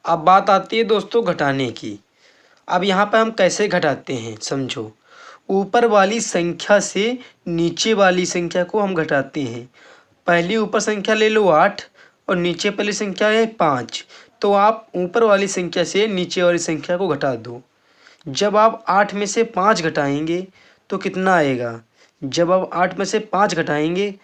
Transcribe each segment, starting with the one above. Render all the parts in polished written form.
अब बात आती है दोस्तों घटाने की। अब यहाँ पर हम कैसे घटाते हैं समझो। ऊपर वाली संख्या से नीचे वाली संख्या को हम घटाते हैं। पहली ऊपर संख्या ले लो 8 और नीचे पहली संख्या है 5। तो आप ऊपर वाली संख्या से नीचे वाली संख्या को घटा दो। जब आप 8 में से 5 घटाएंगे तो कितना आएगा। जब आप 8 में से 5 घटाएंगे,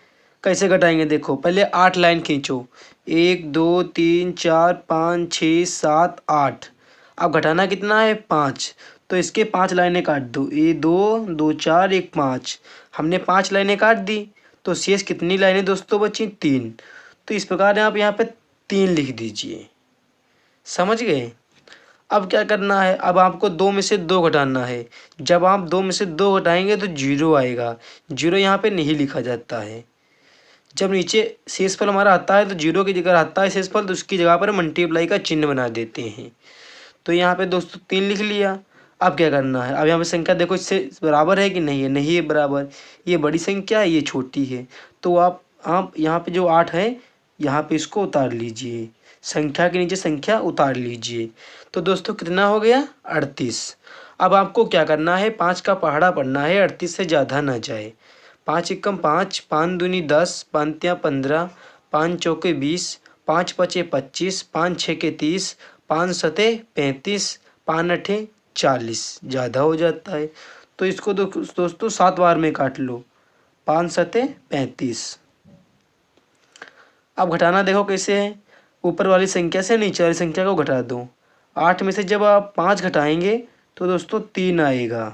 कैसे घटाएंगे देखो, पहले 8 लाइन खींचो। 1 2 3 4 5 6 7 8। अब घटाना कितना है 5। तो इसके 5 लाइनें काट दो। 2 2 4 1 5। हमने 5 लाइनें काट दी तो शेष कितनी लाइनें दोस्तों बची 3। तो इस प्रकार आप यहाँ पे 3 लिख दीजिए। समझ गए। अब क्या करना है, अब आपको 2 में से 2 घटाना है। जब आप 2 में से 2 घटाएंगे तो 0 आएगा। 0 यहाँ पे नहीं लिखा जाता है। जब नीचे शेषफल हमारा आता है तो 0 की जगह आता है शेषफल, तो उसकी जगह पर मल्टीप्लाई का चिन्ह बना देते हैं। तो यहाँ पे दोस्तों 3 लिख लिया। अब क्या करना है, अब यहाँ पे संख्या देखो इससे बराबर है कि नहीं है, नहीं है बराबर। ये बड़ी संख्या है, ये छोटी है। तो आप यहाँ पे जो 8 है यहाँ पे इसको उतार लीजिए। संख्या के नीचे संख्या उतार लीजिए। तो दोस्तों कितना हो गया 38। अब आपको क्या करना है, 5 का पहाड़ा पढ़ना है, 38 से ज़्यादा ना जाए। 5 एकम 5, 5 दूनी 10, 5 तियां 15, 5 चौके 20, 5 पचे 25, 5 छके 30, 5 सते 35, 5 अठे 40। ज़्यादा हो जाता है तो इसको दोस्तों 7 बार में काट लो। 5 सते 35। अब घटाना देखो कैसे है, ऊपर वाली संख्या से नीचे वाली संख्या को घटा दो। 8 में से जब आप 5 घटाएंगे तो दोस्तों 3 आएगा।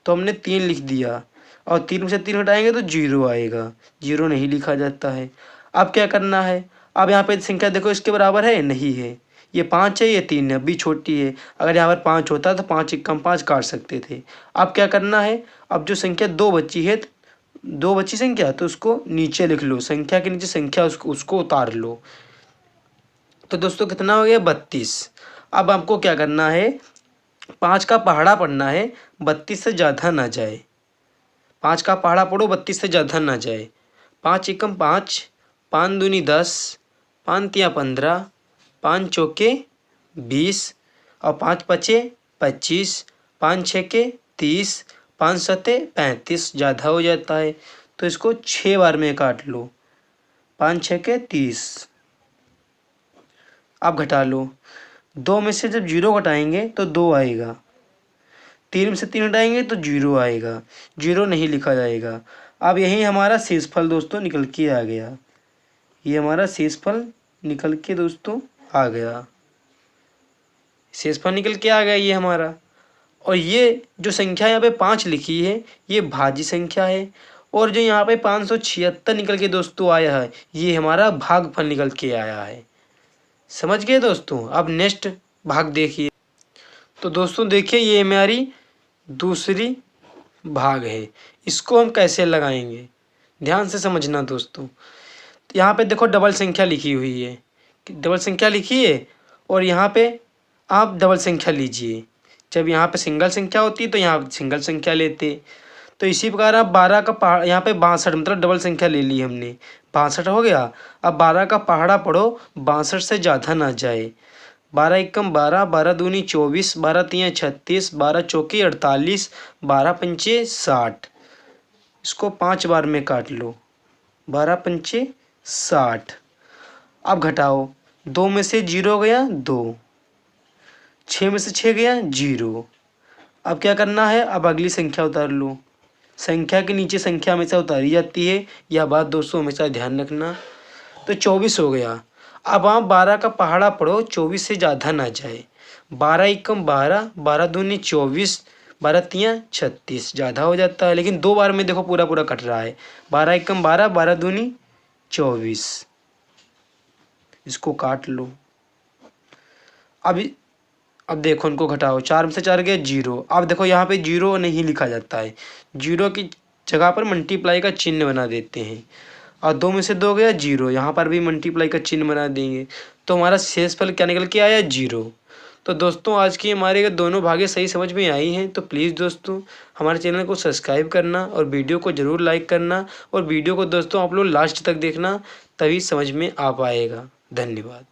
तो हमने 3 लिख दिया। और 3 में से 3 घटाएंगे तो 0 आएगा। 0 नहीं लिखा जाता है। अब क्या करना है, अब यहाँ पे संख्या देखो इसके बराबर है नहीं है। ये 5 है, ये 3 है, अभी छोटी है। अगर यहाँ पर 5 होता तो 5 एकम 5 काट सकते थे। अब क्या करना है, अब जो संख्या 2 बची है, 2 बची संख्या, तो उसको नीचे लिख लो। संख्या के नीचे संख्या उसको उतार लो। तो दोस्तों कितना हो गया 32। अब आपको क्या करना है, 5 का पहाड़ा पढ़ना है, 32 से ज़्यादा ना जाए। 5 का पहाड़ा पढ़ो, 32 से ज़्यादा ना जाए। 5 एकम 5, 5 दूनी 10, 5 तियां 15, 5 चौके 20 और 5 पचे 25, 5 छके 30, 5 सते 35। ज़्यादा हो जाता है तो इसको 6 बार में काट लो। 5 छके 30। अब घटा लो। 2 में से जब 0 घटाएंगे तो 2 आएगा। 3 में से 3 घटाएंगे तो 0 आएगा। 0 नहीं लिखा जाएगा। अब यही हमारा शेषफल दोस्तों निकल के आ गया। ये हमारा शेषफल निकल के दोस्तों आ गया। शेषफल निकल के आ गया ये हमारा। और ये जो संख्या यहाँ पे 5 लिखी है ये भाज्य संख्या है। और जो यहाँ पे 576 निकल के दोस्तों आया है ये हमारा भागफल निकल के आया है। समझ गए दोस्तों। अब नेक्स्ट भाग देखिए। तो दोस्तों देखिए ये हमारी दूसरी भाग है। इसको हम कैसे लगाएंगे ध्यान से समझना दोस्तों। तो यहाँ पे देखो डबल संख्या लिखी हुई है, डबल संख्या लिखी है। और यहाँ पे आप डबल संख्या लीजिए। जब यहाँ पे सिंगल संख्या होती है तो यहाँ सिंगल संख्या लेते। तो इसी प्रकार आप 12 का पहाड़ा, यहाँ पे 62 मतलब डबल संख्या ले ली हमने, 62 हो गया। अब 12 का पहाड़ा पढ़ो, 62 से ज़्यादा ना जाए। 12 एकम 12, 12 दूनी 24, 12 तियां 36, 12 चौकी 48, 12 पंचे 60। इसको 5 बार में काट लो। 12 पंचे 60। अब घटाओ। 2 में से 0 गया 2, 6 में से 6 गया 0। अब क्या करना है, अब अगली संख्या उतार लो। संख्या के नीचे संख्या हमेशा उतारी जाती है, यह बात दोस्तों हमेशा ध्यान रखना। तो 24 हो गया। अब आप 12 का पहाड़ा पढ़ो, 24 से ज़्यादा ना जाए। 12 एकम 12, 12 दूनी 24, 12 तियां 36। ज़्यादा हो जाता है लेकिन 2 बार में देखो पूरा पूरा कट रहा है। 12 एकम 12, 12 दूनी 24। इसको काट लो। अब देखो उनको घटाओ। 4 में से 4 गया 0। अब देखो यहाँ पे 0 नहीं लिखा जाता है। 0 की जगह पर मल्टीप्लाई का चिन्ह बना देते हैं। और 2 में से 2 गया 0, यहाँ पर भी मल्टीप्लाई का चिन्ह बना देंगे। तो हमारा शेषफल क्या निकल के आया 0। तो दोस्तों आज की हमारे अगर दोनों भागे सही समझ में आई हैं तो प्लीज़ दोस्तों हमारे चैनल को सब्सक्राइब करना और वीडियो को ज़रूर लाइक करना। और वीडियो को दोस्तों आप लोग लास्ट तक देखना, तभी समझ में आ पाएगा। धन्यवाद।